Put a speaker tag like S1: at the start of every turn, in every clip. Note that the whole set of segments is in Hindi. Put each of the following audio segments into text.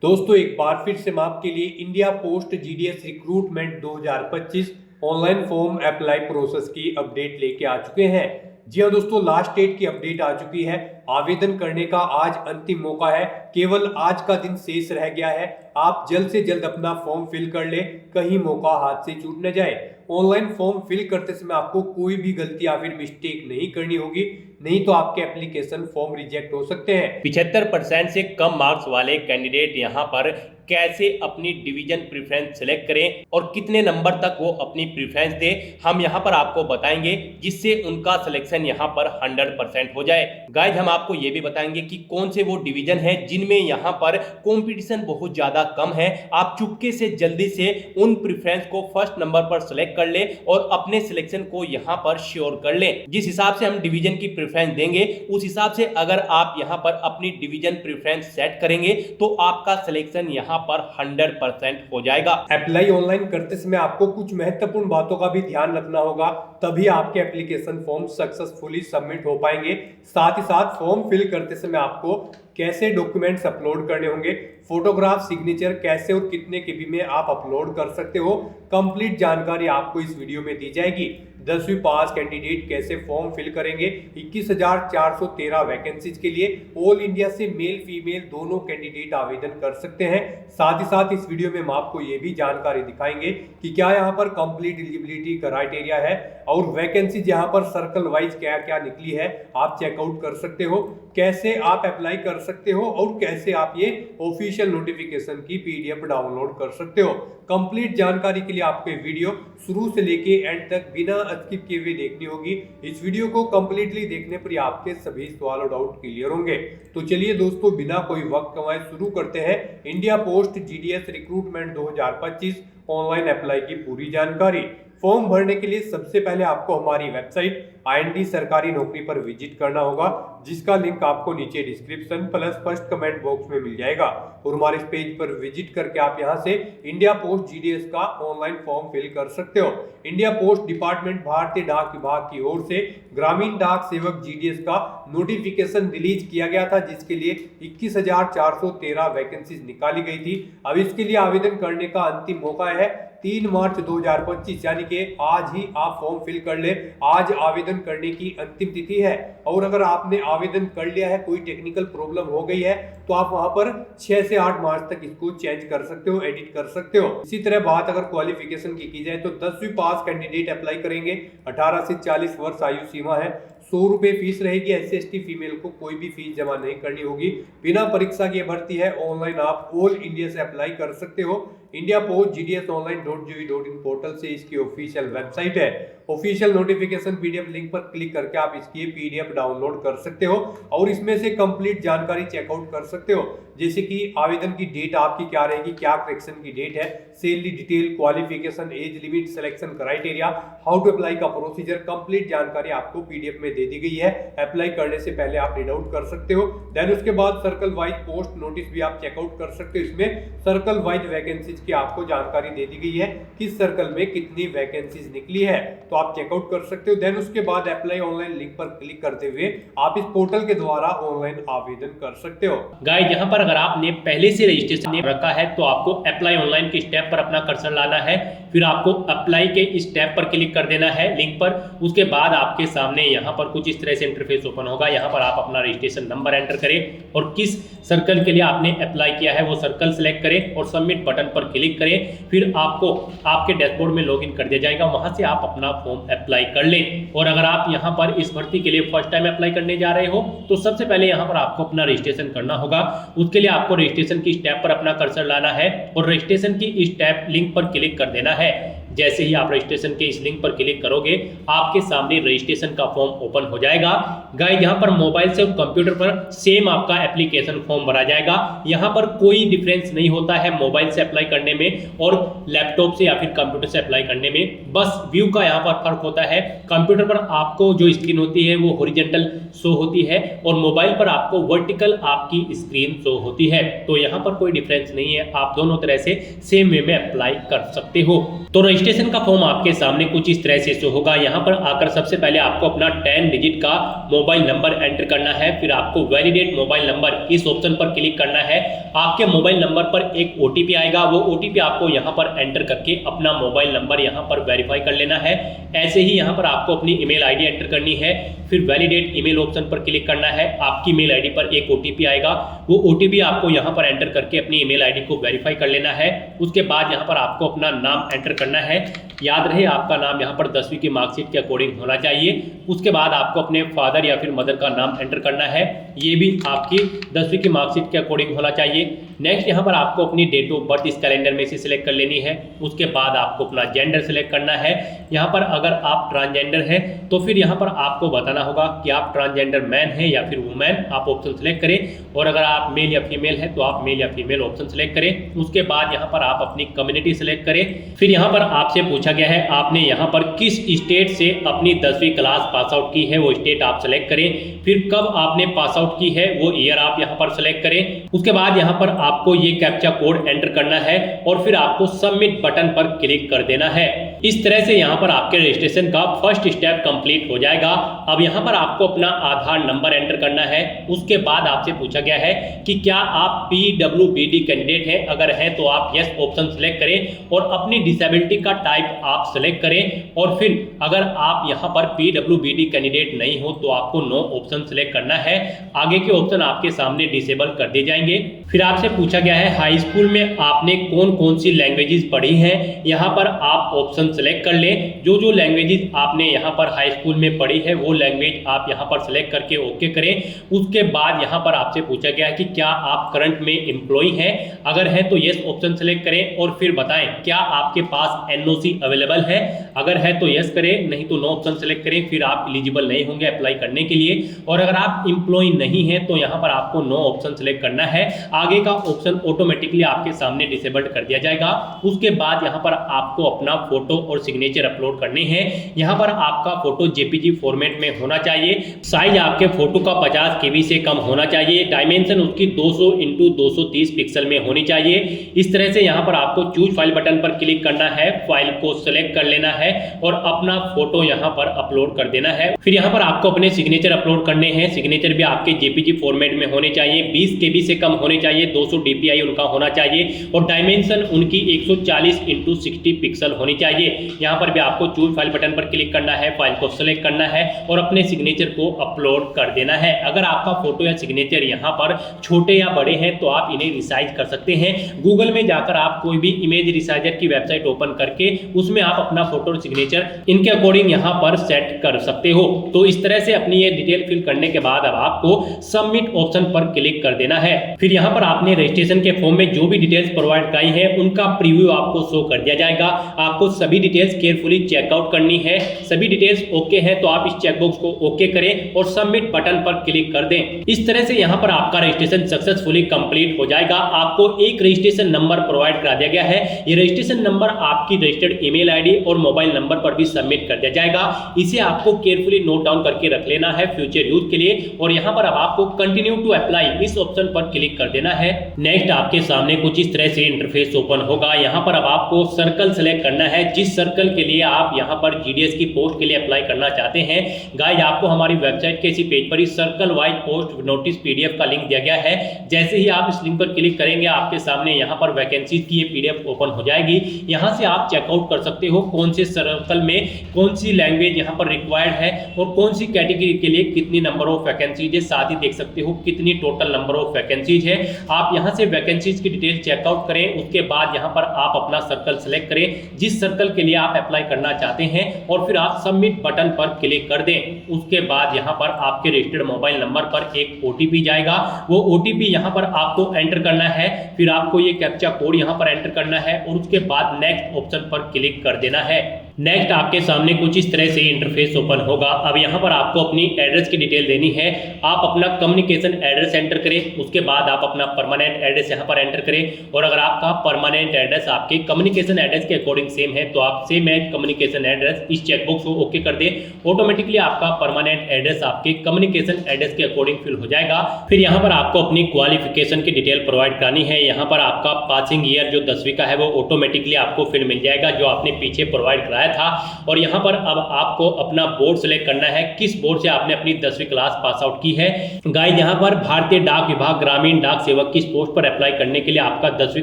S1: दोस्तों एक बार फिर से मैं आपके लिए India post GDS recruitment 2025 online form apply process की अपडेट लेके आ चुके हैं। जी हाँ दोस्तों, लास्ट डेट की अपडेट आ चुकी है। आवेदन करने का आज अंतिम मौका है, केवल आज का दिन शेष रह गया है। आप जल्द से जल्द अपना फॉर्म फिल कर ले, कहीं मौका हाथ से छूट न जाए। ऑनलाइन फॉर्म फिल करते समय आपको कोई भी गलती या फिर मिस्टेक नहीं करनी होगी, नहीं तो आपके एप्लीकेशन फॉर्म रिजेक्ट हो सकते हैं।
S2: 75% से कम मार्क्स वाले कैंडिडेट यहाँ पर कैसे अपनी डिवीजन प्रेफरेंस सेलेक्ट करें और कितने नंबर तक वो अपनी प्रेफरेंस दे, हम यहाँ पर आपको बताएंगे, जिससे उनका सिलेक्शन यहाँ पर 100% हो जाए। गाइज हम आपको ये भी बताएंगे कि कौन से वो डिवीजन है जिनमें यहाँ पर कंपटीशन बहुत ज्यादा कम है। आप चुपके से जल्दी से उन प्रेफरेंस को फर्स्ट नंबर पर सेलेक्ट कर ले और अपने सिलेक्शन को यहाँ पर श्योर कर ले। जिस हिसाब से हम डिवीजन की प्रेफरेंस देंगे उस हिसाब से अगर आप यहाँ पर अपनी डिवीजन प्रेफरेंस सेट करेंगे तो आपका सिलेक्शन यहाँ पर 100% हो जाएगा।
S1: अप्लाई ऑनलाइन करते समय आपको कुछ महत्वपूर्ण बातों का भी ध्यान रखना होगा, तभी आपके एप्लीकेशन फॉर्म सक्सेसफुली सबमिट हो पाएंगे। साथ ही साथ फॉर्म फिल करते समय आपको कैसे डॉक्यूमेंट्स अपलोड करने होंगे, फोटोग्राफ, सिग्नेचर कैसे और कितने केबी में आप अपलोड कर सकते हो, कंप्लीट जानकारी आपको इस वीडियो में दी जाएगी। 10वीं पास कैंडिडेट कैसे फॉर्म फिल करेंगे, 21,413 वैकेंसीज के लिए ऑल इंडिया से मेल फीमेल दोनों कैंडिडेट आवेदन कर सकते हैं। साथ ही साथ इस वीडियो में हम आपको ये भी जानकारी दिखाएंगे कि क्या यहाँ पर कंप्लीट एलिजिबिलिटी क्राइटेरिया है और वैकेंसीज यहाँ पर सर्कल वाइज क्या क्या निकली है आप चेकआउट कर सकते हो, कैसे आप अप्लाई कर सकते हो और कैसे आप ये ऑफिशियल नोटिफिकेशन की पीडीएफ डाउनलोड कर सकते हो। कंप्लीट जानकारी के लिए आपको वीडियो शुरू से लेके एंड तक बिना स्किप किए हुए देखनी होगी। इस वीडियो को कंप्लीटली देखने पर आपके सभी सवाल और डाउट क्लियर होंगे। तो चलिए दोस्तों, बिना कोई वक्त गंवाए शुरू करते हैं India post GDS recruitment 2025 online apply की पूरी जानकारी। फॉर्म भरने के लिए सबसे पहले आपको हमारी वेबसाइट IND सरकारी नौकरी पर विजिट करना होगा, जिसका लिंक आपको नीचे description plus first comment box में मिल जाएगा। और हमारे इस पेज पर विजिट करके आप यहां से इंडिया पोस्ट जीडीएस का ऑनलाइन फॉर्म फिल कर सकते हो। इंडिया पोस्ट डिपार्टमेंट भारतीय डाक विभाग की ओर से ग्रामीण डाक सेवक जीडीएस का नोटिफिकेशन रिलीज किया गया था, जिसके लिए 21,413 वैकेंसीज निकाली गई थी। अब इसके लिए आवेदन करने का अंतिम मौका है 3 मार्च 2025, यानी कि आज ही आप फॉर्म फिल कर ले। आज आवेदन करने की अंतिम तिथि है और अगर आपने आवेदन कर लिया है, कोई टेक्निकल प्रॉब्लम हो गई है, तो आप वहां पर 6 से 8 मार्च तक इसको चेंज कर सकते हो, एडिट कर सकते हो। इसी तरह बात अगर क्वालिफिकेशन की जाए तो 10वीं पास कैंडिडेट अप्लाई करेंगे। 18 से 40 वर्ष आयु सीमा है। 100 रुपए फीस रहेगी। SC/ST फीमेल को कोई भी फीस जमा नहीं करनी होगी। बिना परीक्षा की भर्ती है। ऑनलाइन आप ऑल इंडिया से अप्लाई कर सकते हो। इंडिया पोस्ट GDSonline.gov.in पोर्टल से इसकी ऑफिशियल वेबसाइट है। ऑफिशियल नोटिफिकेशन पीडीएफ लिंक पर क्लिक करके आप इसकी पीडीएफ डाउनलोड कर सकते हो और इसमें से कंप्लीट जानकारी चेकआउट कर सकते हो, जैसे कि आवेदन की डेट आपकी क्या रहेगी, क्या करेक्शन की डेट है, salary detail, qualification, age limit, selection criteria, how to apply का प्रोसीजर, कंप्लीट जानकारी आपको पीडीएफ में दे दी गई है। अप्लाई करने से पहले आप रीड आउट कर सकते हो। देन उसके बाद सर्कल वाइज पोस्ट नोटिस भी आप चेकआउट कर सकते हो। इसमें सर्कल वाइज वैकेंसीज की आपको जानकारी दे दी गई है, किस सर्कल में कितनी वैकेंसीज निकली है, तो आप चेकआउट कर सकते हो। देन उसके बाद अप्लाई ऑनलाइन लिंक पर क्लिक करते हुए आप इस पोर्टल के द्वारा ऑनलाइन आवेदन कर सकते हो।
S2: गाइस यहाँ पर अगर आपने पहले से रजिस्ट्रेशन रखा है तो आपको अप्लाई ऑनलाइन के स्टेप पर अपना कर्सर लाना है, फिर आपको अप्लाई के स्टेप पर क्लिक कर देना है लिंक पर। उसके बाद आपके सामने यहाँ पर कुछ इस तरह से इंटरफेस ओपन होगा। यहाँ पर आप अपना रजिस्ट्रेशन नंबर एंटर करें और किस सर्कल के लिए आपने अप्लाई किया है वो सर्कल सेलेक्ट करें और सबमिट बटन पर क्लिक करें। फिर आपको आपके डैशबोर्ड में लॉगिन कर दिया जाएगा, वहां से आप अपना फॉर्म अप्लाई कर लें। और अगर आप यहाँ पर इस भर्ती के लिए फर्स्ट टाइम अप्लाई करने जा रहे हो तो सबसे पहले यहाँ पर आपको अपना रजिस्ट्रेशन करना होगा। उसके लिए आपको रजिस्ट्रेशन की स्टेप पर अपना कर्सर लाना है और रजिस्ट्रेशन की स्टेप लिंक पर क्लिक कर देना है। जैसे ही आप रजिस्ट्रेशन के इस लिंक पर क्लिक करोगे आपके सामने रजिस्ट्रेशन का फॉर्म ओपन हो जाएगा। गाइस यहाँ पर मोबाइल से कंप्यूटर पर सेम आपका एप्लीकेशन फॉर्म भरा जाएगा। यहाँ पर कोई डिफरेंस नहीं होता है मोबाइल से अप्लाई करने में और लैपटॉप से या फिर कंप्यूटर से अप्लाई करने में, बस व्यू का यहाँ पर फर्क होता है। कंप्यूटर पर आपको जो स्क्रीन होती है वो हॉरिजॉन्टल शो होती है और मोबाइल पर आपको वर्टिकल आपकी स्क्रीन शो होती है। तो यहाँ पर कोई डिफरेंस नहीं है, आप दोनों तरह से सेम वे में अप्लाई कर सकते हो। तो रजिस्ट्रेशन का फॉर्म आपके सामने कुछ इस तरह से शो होगा। यहाँ पर आकर सबसे पहले आपको अपना 10 डिजिट का मोबाइल नंबर एंटर करना है, फिर आपको वैलिडेट मोबाइल नंबर इस ऑप्शन पर क्लिक करना है। आपके मोबाइल नंबर पर एक OTP आएगा। वो OTP आपको यहाँ पर एंटर करके अपना मोबाइल नंबर यहाँ पर वेरीफाई कर लेना है। ऐसे ही यहाँ पर आपको अपनी ईमेल आईडी एंटर करनी है, फिर वैलिडेट ईमेल ऑप्शन पर क्लिक करना है। आपकी ईमेल आईडी पर एक OTP आएगा, वो OTP आपको यहाँ पर एंटर करके अपनी ईमेल आईडी को वेरीफाई कर लेना है। उसके बाद यहाँ पर आपको अपना नाम एंटर करना है। याद रहे आपका नाम यहाँ पर 10वीं की मार्कशीट के अकॉर्डिंग होना चाहिए। उसके बाद आपको अपने फादर या फिर मदर का नाम एंटर करना है, ये भी आपकी 10वीं की मार्कशीट के अकॉर्डिंग होना चाहिए। नेक्स्ट यहाँ पर आपको अपनी डेट ऑफ बर्थ इस कैलेंडर में से सिलेक्ट कर लेनी है। उसके बाद आपको अपना जेंडर सिलेक्ट करना है। यहाँ पर अगर आप ट्रांसजेंडर हैं तो फिर यहाँ पर आपको बताना होगा कि आप ट्रांसजेंडर मैन हैं या फिर वुमेन, आप ऑप्शन सेलेक्ट करें। और अगर आप मेल या फीमेल हैं तो आप मेल या फीमेल ऑप्शन सेलेक्ट करें। उसके बाद यहाँ पर आप अपनी कम्युनिटी सेलेक्ट करें। फिर यहाँ पर आपसे पूछा गया है आपने यहाँ पर किस स्टेट से अपनी 10वीं क्लास पास आउट की है, वो स्टेट आप सेलेक्ट करें। फिर कब आपने पास आउट की है वो ईयर आप यहाँ पर सेलेक्ट करें। उसके बाद यहाँ पर आपको ये कैप्चा कोड एंटर करना है और फिर आपको सबमिट बटन पर क्लिक कर देना है। इस तरह से यहाँ पर आपके रजिस्ट्रेशन का फर्स्ट स्टेप कंप्लीट हो जाएगा। अब यहाँ पर आपको अपना आधार नंबर एंटर करना है। उसके बाद आपसे पूछा गया है कि क्या आप PWBD कैंडिडेट हैं, अगर हैं तो आप यस ऑप्शन सेलेक्ट करें और अपनी डिसेबिलिटी का टाइप आप सेलेक्ट करें। और फिर अगर आप यहाँ पर PWBD कैंडिडेट नहीं हो तो आपको नो ऑप्शन सेलेक्ट करना है। आगे के ऑप्शन आपके सामने डिसेबल कर दिए जाएंगे। फिर आपसे पूछा गया है हाई स्कूल में आपने कौन कौन सी लैंग्वेजेस पढ़ी हैं, यहाँ पर आप ऑप्शन सेलेक्ट कर लें। जो जो लैंग्वेजेस आपने यहाँ पर हाई स्कूल में पढ़ी है वो लैंग्वेज आप यहाँ पर सेलेक्ट करके ओके करें। उसके बाद यहाँ पर आपसे पूछा गया है कि क्या आप करंट में एम्प्लॉय हैं, अगर है तो यस ऑप्शन सेलेक्ट करें और फिर बताएं क्या आपके पास NOC अवेलेबल है, अगर है तो यस करें, नहीं तो नो ऑप्शन सेलेक्ट करें। फिर आप एलिजिबल नहीं होंगे अप्लाई करने के लिए। और अगर आप एम्प्लॉय नहीं है तो यहाँ पर आपको नो ऑप्शन सेलेक्ट करना है। आगे का ऑप्शन ऑटोमेटिकली आपके सामने डिसेबल्ड कर दिया जाएगा। उसके बाद यहाँ पर आपको अपना फोटो और सिग्नेचर अपलोड करने हैं। यहाँ पर आपका फोटो JPG फॉर्मेट में होना चाहिए। साइज आपके फोटो का 50 KB से कम होना चाहिए। डायमेंशन उसकी 200 × 230 पिक्सल में होनी चाहिए। इस तरह से यहाँ पर आपको चूज फाइल बटन पर क्लिक करना है, फाइल को सिलेक्ट कर लेना है और अपना फोटो यहाँ पर अपलोड कर देना है। फिर यहाँ पर आपको अपने सिग्नेचर अपलोड करने हैं। सिग्नेचर भी आपके JPG फॉर्मेट में होने चाहिए, 20 KB से कम होने चाहिए, 200 DPI उनका होना चाहिए और डायमेंशन उनकी 140 × 60 पिक्सल होनी चाहिए। यहाँ पर भी आपको चूज फाइल बटन पर क्लिक करना है, फाइल को सेलेक्ट करना है और अपने सिग्नेचर को अपलोड कर देना है। अगर आपका फोटो या सिग्नेचर यहाँ पर छोटे या बड़े हैं तो आप इन्हें रिसाइज कर सकते हैं। गूगल में जाकर आप कोई भी इमेज रिसाइजर की वेबसाइट ओपन करके उसमें आप अपना फोटो और सिग्नेचर इनके अकॉर्डिंग यहाँ पर सेट कर सकते हो। तो इस तरह से अपनी ये डिटेल फिल करने के बाद अब आपको सबमिट ऑप्शन पर क्लिक कर देना है। फिर यहाँ पर आपने रजिस्ट्रेशन के फॉर्म में जो भी डिटेल्स प्रोवाइड कराई है उनका प्रीव्यू आपको शो कर दिया जाएगा। आपको सभी डिटेल्स केयरफुली चेकआउट करनी है। सभी डिटेल्स ओके हैं तो आप इस चेकबॉक्स को ओके करें और सबमिट बटन पर क्लिक कर दें। इस तरह से यहाँ पर आपका रजिस्ट्रेशन सक्सेसफुली कंप्लीट हो जाएगा। आपको एक रजिस्ट्रेशन नंबर प्रोवाइड करा दिया गया है। ये रजिस्ट्रेशन नंबर आपकी रजिस्टर्ड ईमेल आईडी और मोबाइल नंबर पर भी सबमिट कर दिया जाएगा। इसे आपको केयरफुली नोट डाउन करके रख लेना है फ्यूचर यूज के लिए। और यहाँ पर अब आपको कंटिन्यू टू अप्लाई इस ऑप्शन पर क्लिक कर देना है। नेक्स्ट आपके सामने कुछ इस तरह से इंटरफेस ओपन होगा। यहाँ पर अब आपको सर्कल सेलेक्ट करना है, जिस सर्कल के लिए आप यहाँ पर GDS की पोस्ट के लिए अप्लाई करना चाहते हैं। गाइस आपको हमारी वेबसाइट के इसी पेज पर इस circle wise post notice PDF का लिंक दिया गया है। जैसे ही आप इस लिंक पर क्लिक करेंगे आपके सामने यहाँ पर वैकेंसीज की ये PDF ओपन हो जाएगी। यहाँ से आप चेकआउट कर सकते हो कौन से सर्कल में कौन सी लैंग्वेज यहाँ पर रिक्वायर्ड है और कौन सी कैटेगरी के लिए कितनी नंबर ऑफ वैकेंसीज है। साथ ही देख सकते हो कितनी टोटल नंबर ऑफ वैकेंसीज है। आप यहाँ से वैकेंसीज की डिटेल चेकआउट करें। उसके बाद यहाँ पर आप अपना सर्कल सेलेक्ट करें जिस सर्कल के लिए आप अप्लाई करना चाहते हैं और फिर आप सबमिट बटन पर क्लिक कर दें। उसके बाद यहाँ पर आपके रजिस्टर्ड मोबाइल नंबर पर एक OTP जाएगा। वो OTP यहाँ पर आपको एंटर करना है। फिर आपको ये कैप्चा कोड यहाँ पर एंटर करना है और उसके बाद नेक्स्ट ऑप्शन पर क्लिक कर देना है। नेक्स्ट आपके सामने कुछ इस तरह से इंटरफेस ओपन होगा। अब यहाँ पर आपको अपनी एड्रेस की डिटेल देनी है। आप अपना कम्युनिकेशन एड्रेस एंटर करें। उसके बाद आप अपना परमानेंट एड्रेस यहाँ पर एंटर करें। और अगर आपका परमानेंट एड्रेस आपके कम्युनिकेशन एड्रेस के अकॉर्डिंग सेम है तो आप सेम एज कम्युनिकेशन एड्रेस इस चेकबॉक्स को ओके कर दें। ऑटोमेटिकली आपका परमानेंट एड्रेस आपके कम्युनिकेशन एड्रेस के अकॉर्डिंग फिल हो जाएगा। फिर यहाँ पर आपको अपनी क्वालिफिकेशन की डिटेल प्रोवाइड करनी है। यहाँ पर आपका पासिंग ईयर जो 10वीं का है वो ऑटोमेटिकली आपको फिर मिल जाएगा जो आपने पीछे प्रोवाइड कराया बताया था। और यहाँ पर अब आपको अपना बोर्ड सेलेक्ट करना है, किस बोर्ड से आपने अपनी 10वीं क्लास पास आउट की है। गाइस यहाँ पर भारतीय डाक विभाग ग्रामीण डाक सेवक की इस पोस्ट पर अप्लाई करने के लिए आपका 10वीं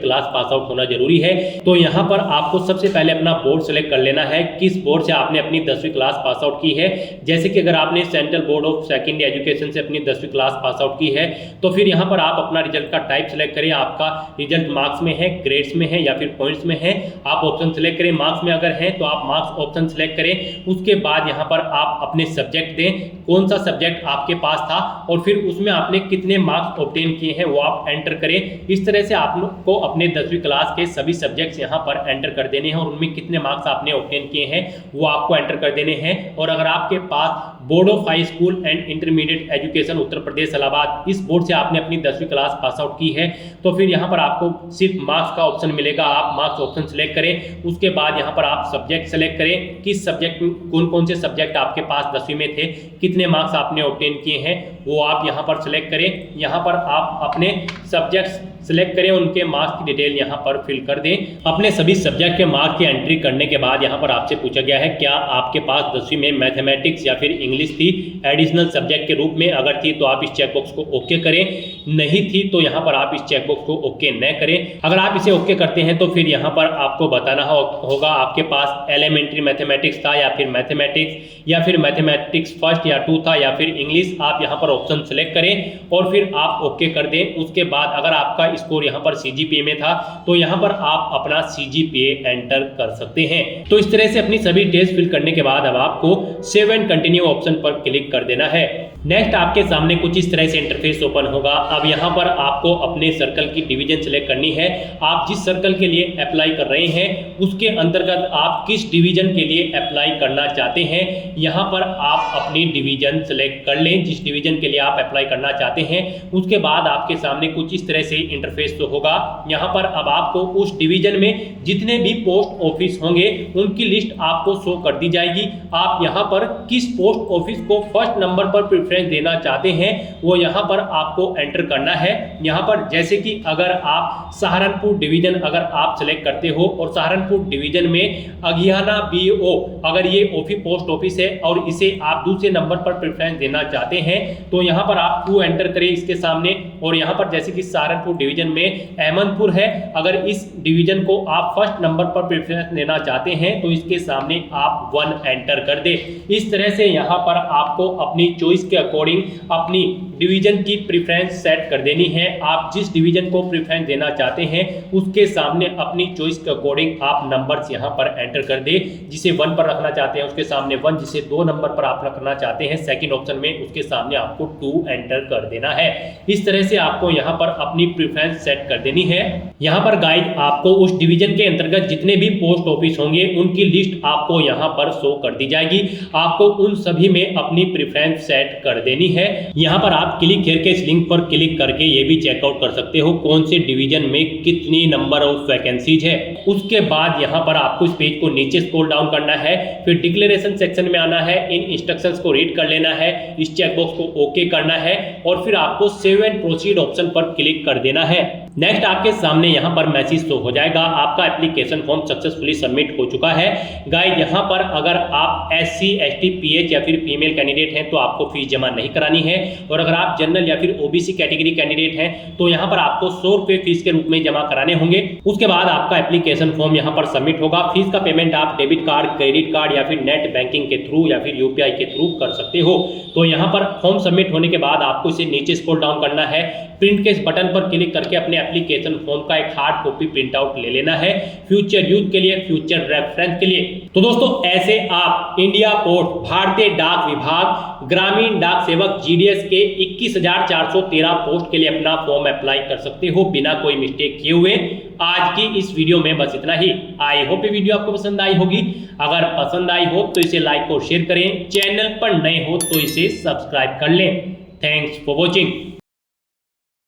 S2: क्लास पास आउट होना जरूरी है। तो यहाँ पर आपको सबसे पहले अपना बोर्ड सेलेक्ट कर लेना है, किस बोर्ड से आपने अपनी 10वीं क्लास पास आउट की है। जैसे कि अगर आपने central board of secondary education से अपनी 10वीं क्लास पास आउट की है तो फिर यहाँ पर आप अपना रिजल्ट का टाइप सेलेक्ट करें, आपका रिजल्ट मार्क्स में है, ग्रेड्स में है या फिर पॉइंट्स में है, आप ऑप्शन सेलेक्ट करें। मार्क्स में अगर है तो आप मार्क्स ऑप्शन सेलेक्ट करें। उसके बाद यहाँ पर आप अपने सब्जेक्ट दें, कौन सा सब्जेक्ट आपके पास था और फिर उसमें आपने कितने मार्क्स ऑब्टेन किए हैं वो आप एंटर करें। इस तरह से आपको अपने 10वीं क्लास के सभी सब्जेक्ट्स यहाँ पर एंटर कर देने हैं और उनमें कितने मार्क्स आपने ऑब्टेन किए हैं वो आपको एंटर कर देने हैं। और अगर आपके पास board of high school and intermediate education Uttar Pradesh Allahabad इस बोर्ड से आपने अपनी 10वीं क्लास पास आउट की है तो फिर यहाँ पर आपको सिर्फ मार्क्स का ऑप्शन मिलेगा, आप मार्क्स ऑप्शन सेलेक्ट करें। उसके बाद यहाँ पर आप सब्जेक्ट सेलेक्ट करें, किस सब्जेक्ट कौन कौन से सब्जेक्ट आपके पास 10वीं में थे, कितने मार्क्स आपने ऑब्टेन किए हैं वो आप यहाँ पर सेलेक्ट करें। यहाँ पर आप अपने सब्जेक्ट्स सेलेक्ट करें, उनके मार्क्स की डिटेल यहाँ पर फिल कर दें। अपने सभी सब्जेक्ट के मार्क्स की एंट्री करने के बाद यहाँ पर आपसे पूछा गया है क्या आपके पास 10वीं में मैथमेटिक्स या फिर इंग्लिश थी एडिशनल सब्जेक्ट के रूप में। अगर थी तो आप इस चेकबॉक्स को ओके करें, नहीं थी तो यहाँ पर आप इस चेकबॉक्स को ओके न करें। अगर आप इसे ओके करते हैं तो फिर यहाँ पर आपको बताना होगा आपके पास एलिमेंट्री मैथमेटिक्स था या फिर मैथमेटिक्स या फिर मैथमेटिक्स फर्स्ट या 2 था या फिर इंग्लिश। आप यहाँ पर ऑप्शन सेलेक्ट करें और फिर आप ओके कर दें। उसके बाद अगर आपका स्कोर यहाँ पर CGPA में था तो यहाँ पर आप अपना CGPA एंटर कर सकते हैं। तो इस तरह से अपनी सभी डिटेल्स फिल करने के बाद अब आपको सेव एंड कंटिन्यू ऑप्शन पर क्लिक कर देना है। नेक्स्ट आपके सामने कुछ इस तरह से इंटरफेस ओपन होगा। अब यहाँ पर आपको अपने सर्कल की डिवीजन सेलेक्ट करनी है। आप जिस सर्कल के लिए अप्लाई कर रहे हैं उसके अंतर्गत आप किस डिवीजन के लिए अप्लाई करना चाहते हैं यहाँ पर आप अपनी डिवीजन सेलेक्ट कर लें, जिस डिवीजन के लिए आप अप्लाई करना चाहते हैं। उसके बाद आपके सामने कुछ इस तरह से इंटरफेस तो होगा। यहाँ पर अब आपको उस डिवीजन में जितने भी पोस्ट ऑफिस होंगे उनकी लिस्ट आपको शो कर दी जाएगी। आप यहाँ पर किस पोस्ट ऑफिस को फर्स्ट नंबर पर प्रेफरेंस देना चाहते हैं वो यहाँ पर आपको एंटर करना है। यहाँ पर जैसे कि अगर आप सहारनपुर डिवीजन अगर आप सेलेक्ट करते हो और सहारनपुर डिवीजन में अगियाना BO अगर ये पोस्ट ऑफिस है और इसे आप दूसरे नंबर पर प्रेफरेंस देना चाहते हैं तो यहाँ पर आप 2 एंटर करें इसके सामने। और यहाँ पर जैसे कि सहारनपुर डिवीजन में अहमदपुर है, अगर इस डिवीजन को आप फर्स्ट नंबर पर प्रेफरेंस देना चाहते हैं तो इसके सामने आप 1 एंटर कर दे। इस तरह से यहाँ पर आपको अपनी चॉइस के अकॉर्डिंग अपनी डिवीजन की प्रेफरेंस सेट कर देनी है। आप जिस डिवीजन को प्रेफरेंस देना चाहते हैं उसके सामने अपनी चॉइस के अकॉर्डिंग आप नंबर्स यहाँ पर एंटर कर दे। जिसे 1 पर रखना चाहते हैं उसके सामने 1, जिसे 2 नंबर पर आप रखना चाहते हैं सेकंड ऑप्शन में उसके सामने आपको 2 एंटर कर देना है। इस तरह से आपको यहाँ पर अपनी प्रेफरेंस सेट कर देनी है। यहाँ पर गाइड आपको उस डिवीजन के अंतर्गत जितने भी पोस्ट ऑफिस होंगे उनकी लिस्ट आपको यहाँ पर शो कर दी जाएगी। आपको उन सभी में अपनी प्रेफरेंस सेट कर देनी है। यहाँ पर आप क्लिक हियर के इस लिंक पर क्लिक करके ये भी चेकआउट कर सकते हो कौन से डिवीजन में कितनी नंबर ऑफ वैकेंसीज है। उसके बाद यहाँ पर आपको इस पेज को नीचे स्क्रॉल डाउन करना है, फिर डिक्लेरेशन सेक्शन में आना है, इन इंस्ट्रक्शंस को रीड कर लेना है, इस चेकबॉक्स को ओके करना है और फिर आपको सेव एंड प्रोसीड ऑप्शन पर क्लिक कर देना है। नेक्स्ट आपके सामने यहाँ पर मैसेज शो हो जाएगा आपका एप्लीकेशन फॉर्म सक्सेसफुली सबमिट हो चुका है। गाइस यहाँ पर अगर आप SC ST PH या फिर फीमेल कैंडिडेट हैं तो आपको फीस जमा नहीं करानी है और अगर आप जनरल या फिर OBC कैटेगरी कैंडिडेट हैं तो यहाँ पर आपको 100 रुपये फीस के रूप में जमा कराने होंगे। उसके बाद आपका एप्लीकेशन फॉर्म यहाँ पर सबमिट होगा। फीस का पेमेंट आप डेबिट कार्ड, क्रेडिट कार्ड या फिर नेट बैंकिंग के थ्रू या फिर UPI के थ्रू कर सकते हो। तो यहाँ पर फॉर्म सबमिट होने के बाद आपको इसे नीचे स्क्रॉल डाउन करना है, प्रिंट के इस बटन पर क्लिक करके अपने एप्लीकेशन फॉर्म का एक हार्ड कॉपी प्रिंट आउट ले लेना है फ्यूचर यूज के लिए, फ्यूचर रेफरेंस के लिए। तो दोस्तों ऐसे आप इंडिया पोस्ट भारतीय डाक विभाग ग्रामीण डाक सेवक GDS के 21,413 पोस्ट के लिए अपना फॉर्म अप्लाई कर सकते हो बिना कोई मिस्टेक किए हुए। आज की इस वीडियो में बस इतना ही। आई होप ये वीडियो आपको पसंद आई होगी। अगर पसंद आई हो तो इसे लाइक और शेयर करें, चैनल पर नए हो तो इसे सब्सक्राइब कर लें। Thanks for watching.